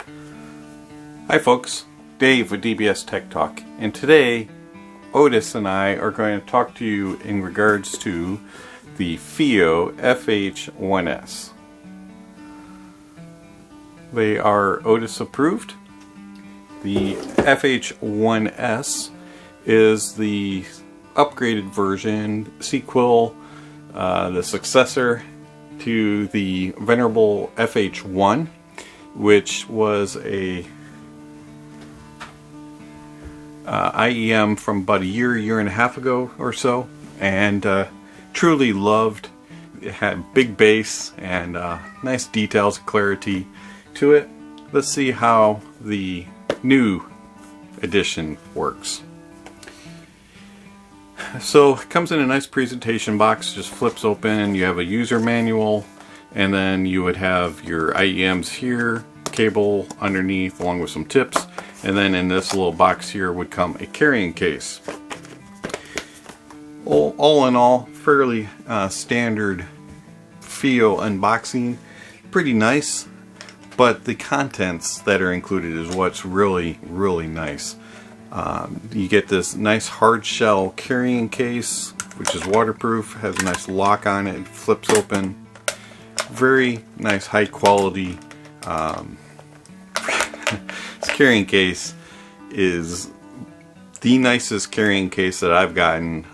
Hi folks, Dave with DBSTechTalk, and today Otis and I are going to talk to you in regards to the Fiio FH1s. They are Otis approved. The FH1s is the upgraded version, sequel, the successor to the venerable FH1, which was a IEM from about a year and a half ago or so, and truly loved. It had big bass and nice details and clarity to it. Let's see how the new edition works. So it comes in a nice presentation box, just flips open. You have a user manual, and then you would have your IEMs here, cable underneath along with some tips, and then in this little box here would come a carrying case. All in all, fairly standard Fiio unboxing. Pretty nice, but the contents that are included is what's really nice. You get this nice hard shell carrying case, which is waterproof, has a nice lock on it, flips open. Very nice, high quality. This carrying case is the nicest carrying case that I've gotten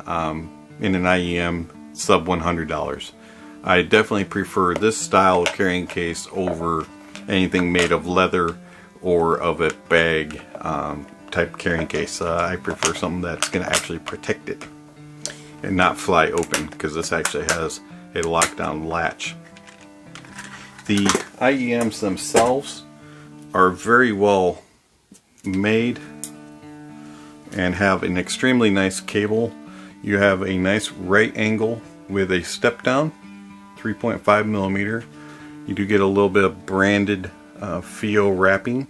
in an IEM sub $100. I definitely prefer this style of carrying case over anything made of leather or of a bag type carrying case. I prefer something that's going to actually protect it and not fly open, because this actually has a lockdown latch. The IEMs themselves are very well made and have an extremely nice cable. You have a nice right angle with a step down, 3.5 millimeter. You do get a little bit of branded Fiio wrapping,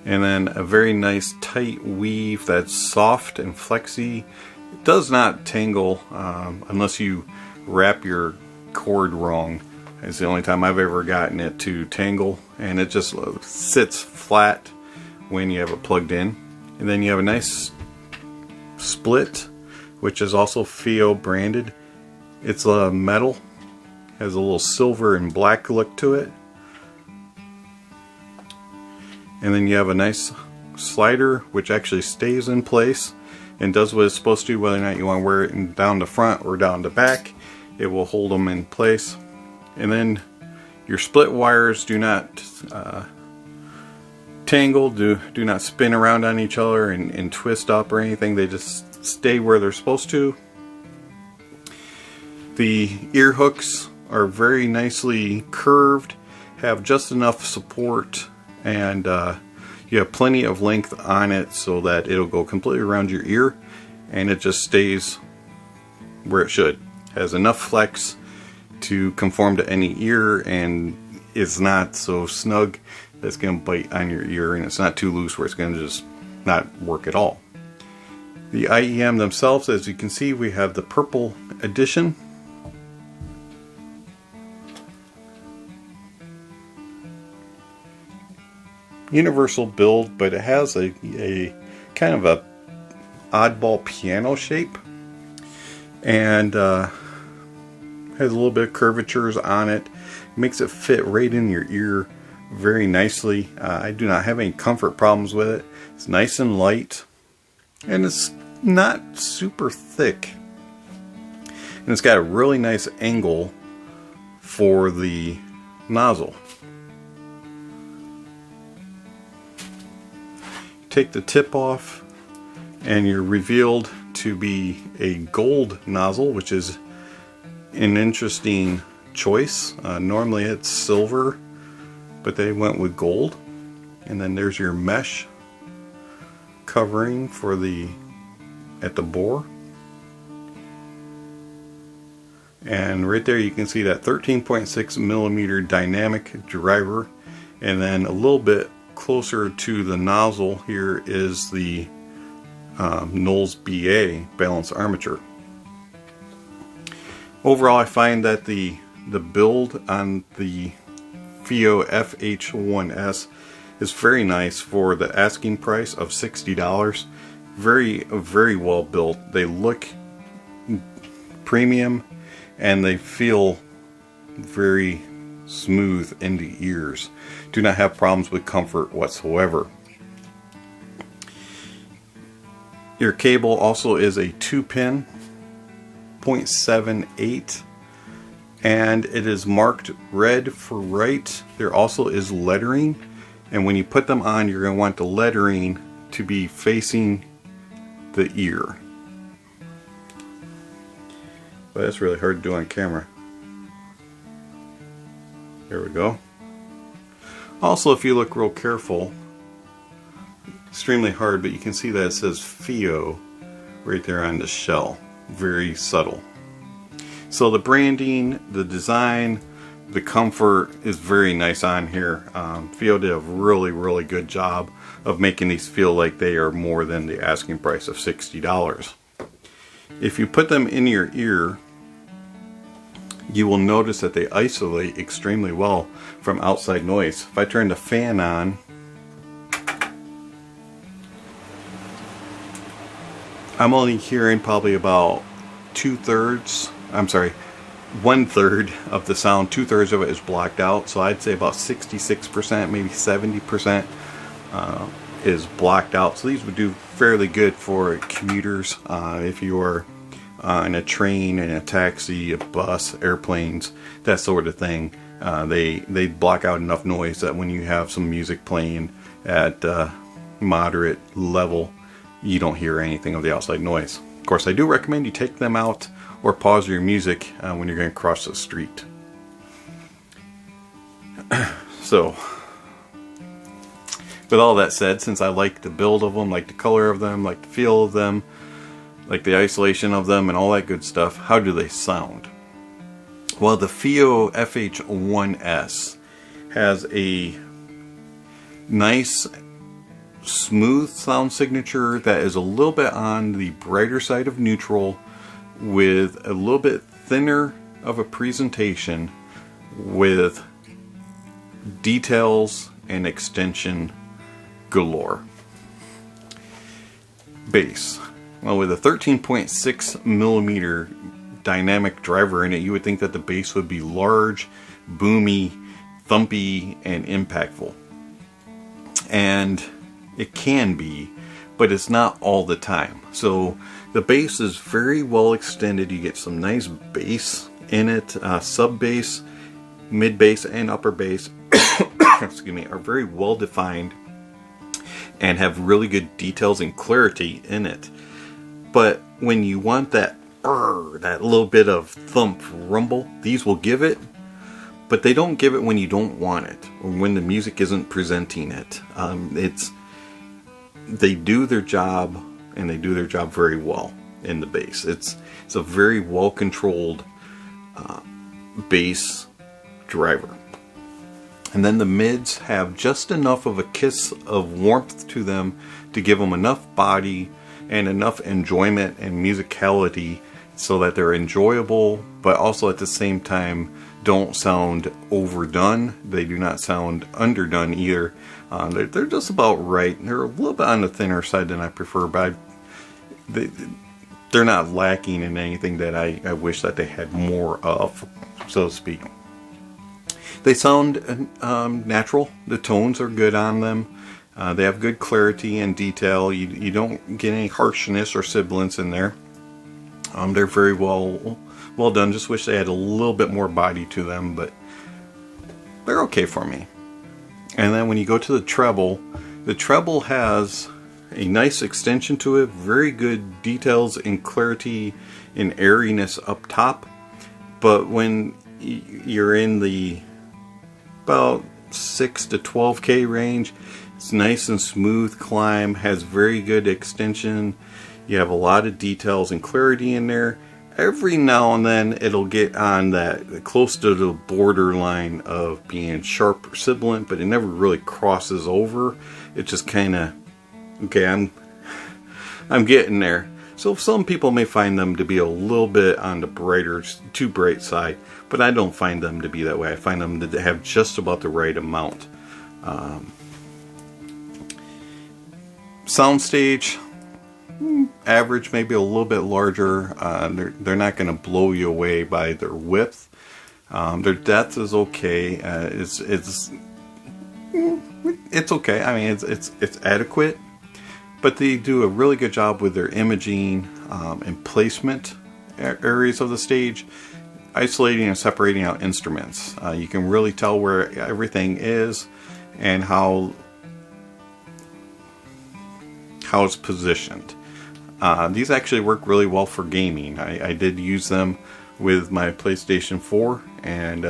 and then a very nice tight weave that's soft and flexy. It does not tangle unless you wrap your cord wrong. It's the only time I've ever gotten it to tangle, and it just sits flat when you have it plugged in. And then you have a nice split, which is also Fiio branded. It's metal, has a little silver and black look to it. And then you have a nice slider, which actually stays in place and does what it's supposed to, whether or not you want to wear it down the front or down the back. It will hold them in place. And then your split wires do not tangle, do not spin around on each other and twist up or anything. They just stay where they're supposed to. The ear hooks are very nicely curved, have just enough support, and you have plenty of length on it so that it'll go completely around your ear, and it just stays where it should. Has enough flex to conform to any ear, and is not so snug that it's going to bite on your ear, and it's not too loose where it's going to just not work at all. The IEM themselves, as you can see, we have the purple edition. Universal build, but it has a kind of a oddball piano shape, and has a little bit of curvatures on it. Makes it fit right in your ear very nicely. I do not have any comfort problems with it. It's nice and light, and it's not super thick, and it's got a really nice angle for the nozzle. Take the tip off, and you're revealed to be a gold nozzle, which is an interesting choice. Normally it's silver, but they went with gold. And then there's your mesh covering for at the bore. And right there you can see that 13.6 millimeter dynamic driver, and then a little bit closer to the nozzle here is the Knowles BA balanced armature. Overall, I find that the build on the Fiio FH1s is very nice for the asking price of $60. Very well built. They look premium and they feel very smooth in the ears. Do not have problems with comfort whatsoever. Your cable also is a 2-pin 0.78, and it is marked red for right. There also is lettering, and when you put them on, you're going to want the lettering to be facing the ear. But that's really hard to do on camera. There we go. Also, if you look real careful, extremely hard, but you can see that it says Fiio right there on the shell. Very subtle. So the branding, the design, the comfort is very nice on here. Fiio did a really good job of making these feel like they are more than the asking price of $60. If you put them in your ear, you will notice that they isolate extremely well from outside noise. If I turn the fan on, I'm only hearing probably about 1/3 of the sound. 2/3 of it is blocked out, so I'd say about 66%, maybe 70% is blocked out. So these would do fairly good for commuters. If you are in a train, in a taxi, a bus, airplanes, that sort of thing, they block out enough noise that when you have some music playing at moderate level, you don't hear anything of the outside noise. Of course, I do recommend you take them out or pause your music when you're going to cross the street. So, with all that said, since I like the build of them, like the color of them, like the feel of them, like the isolation of them and all that good stuff, how do they sound? Well, the Fiio FH1s has a nice smooth sound signature that is a little bit on the brighter side of neutral, with a little bit thinner of a presentation, with details and extension galore. Bass. Well, with a 13.6mm dynamic driver in it, you would think that the bass would be large, boomy, thumpy, and impactful. And it can be, but it's not all the time. So the bass is very well extended. You get some nice bass in it. Sub bass, mid bass, and upper bass excuse me, are very well defined and have really good details and clarity in it. But when you want that that little bit of thump rumble, these will give it, but they don't give it when you don't want it or when the music isn't presenting it. They do their job, and they do their job very well in the bass. It's a very well controlled bass driver. And then the mids have just enough of a kiss of warmth to them to give them enough body and enough enjoyment and musicality so that they're enjoyable, but also at the same time don't sound overdone. They do not sound underdone either. They're just about right. They're a little bit on the thinner side than I prefer, but they're not lacking in anything that I wish that they had more of, so to speak. They sound natural. The tones are good on them. They have good clarity and detail. You don't get any harshness or sibilance in there. They're very well done. Just wish they had a little bit more body to them, but they're okay for me. And then when you go to the treble has a nice extension to it, very good details and clarity and airiness up top. But when you're in the about 6 to 12K range, it's nice and smooth climb, has very good extension. You have a lot of details and clarity in there. Every now and then it'll get on that close to the borderline of being sharp or sibilant, but it never really crosses over. It just kind of, okay, I'm getting there. So some people may find them to be a little bit on the brighter, too bright side, but I don't find them to be that way. I find them to have just about the right amount. Soundstage, average, maybe a little bit larger. They're not going to blow you away by their width. Their depth is okay. It's okay. I mean, it's adequate, but they do a really good job with their imaging and placement areas of the stage, isolating and separating out instruments. You can really tell where everything is and how it's positioned. These actually work really well for gaming. I did use them with my PlayStation 4 and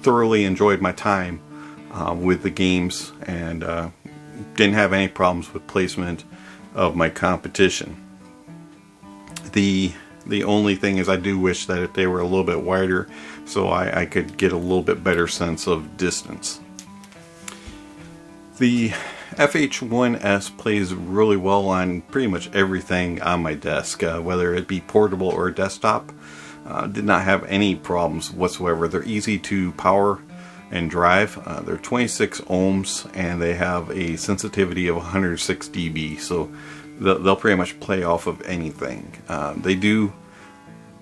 thoroughly enjoyed my time with the games, and didn't have any problems with placement of my competition. The only thing is I do wish that if they were a little bit wider so I could get a little bit better sense of distance. The FH1s plays really well on pretty much everything on my desk, whether it be portable or desktop. Did not have any problems whatsoever. They're easy to power and drive. They're 26 ohms and they have a sensitivity of 106 dB, so they'll pretty much play off of anything. They do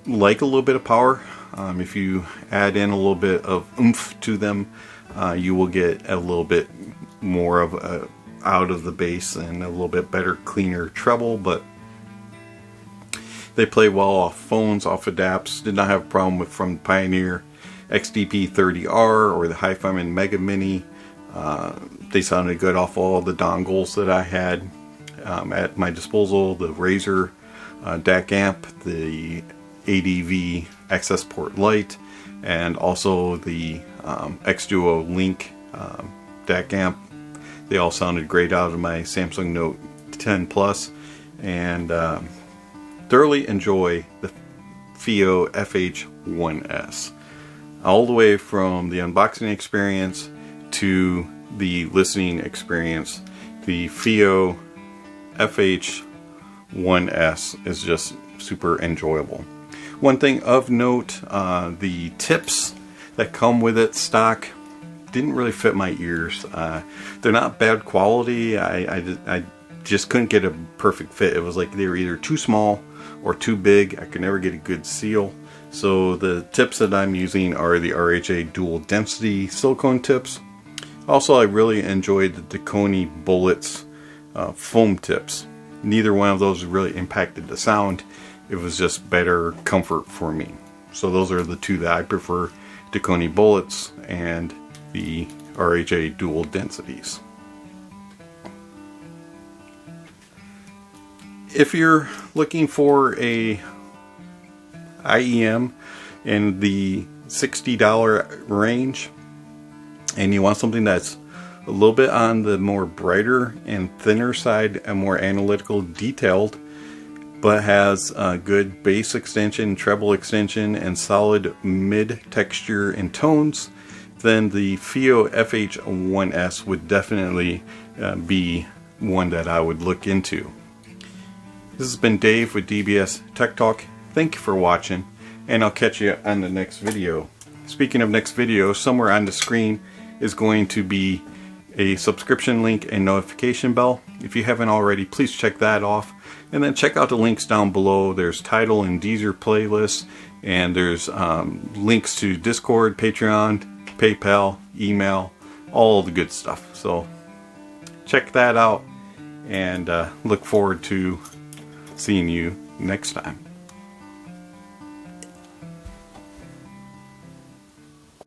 like a little bit of power. If you add in a little bit of oomph to them, you will get a little bit more of out of the bass and a little bit better, cleaner treble, but they play well off phones, off adapts. Did not have a problem with from Pioneer XDP30R or the HiFiMan Mega Mini. They sounded good off all the dongles that I had at my disposal. The Razer DAC amp, the ADV access port Lite, and also the X-Duo Link DAC amp. They all sounded great out of my Samsung Note 10 Plus, and thoroughly enjoy the Fiio FH1s. All the way from the unboxing experience to the listening experience, the Fiio FH1s is just super enjoyable. One thing of note, the tips that come with it stock didn't really fit my ears. They're not bad quality. I just couldn't get a perfect fit. It was like they were either too small or too big. I could never get a good seal. So the tips that I'm using are the RHA dual density silicone tips. Also, I really enjoyed the Deconi Bullets foam tips. Neither one of those really impacted the sound. It was just better comfort for me. So those are the two that I prefer, Deconi Bullets and the RHA dual densities. If you're looking for a IEM in the $60 range and you want something that's a little bit on the more brighter and thinner side and more analytical detailed, but has good bass extension, treble extension, and solid mid texture and tones, then the Fiio FH1s would definitely be one that I would look into. This has been Dave with DBSTechTalk. Thank you for watching, and I'll catch you on the next video. Speaking of next video, somewhere on the screen is going to be a subscription link and notification bell. If you haven't already, please check that off. And then check out the links down below. There's Tidal and Deezer playlists, and there's links to Discord, Patreon, PayPal, email, all the good stuff. So check that out, and look forward to seeing you next time.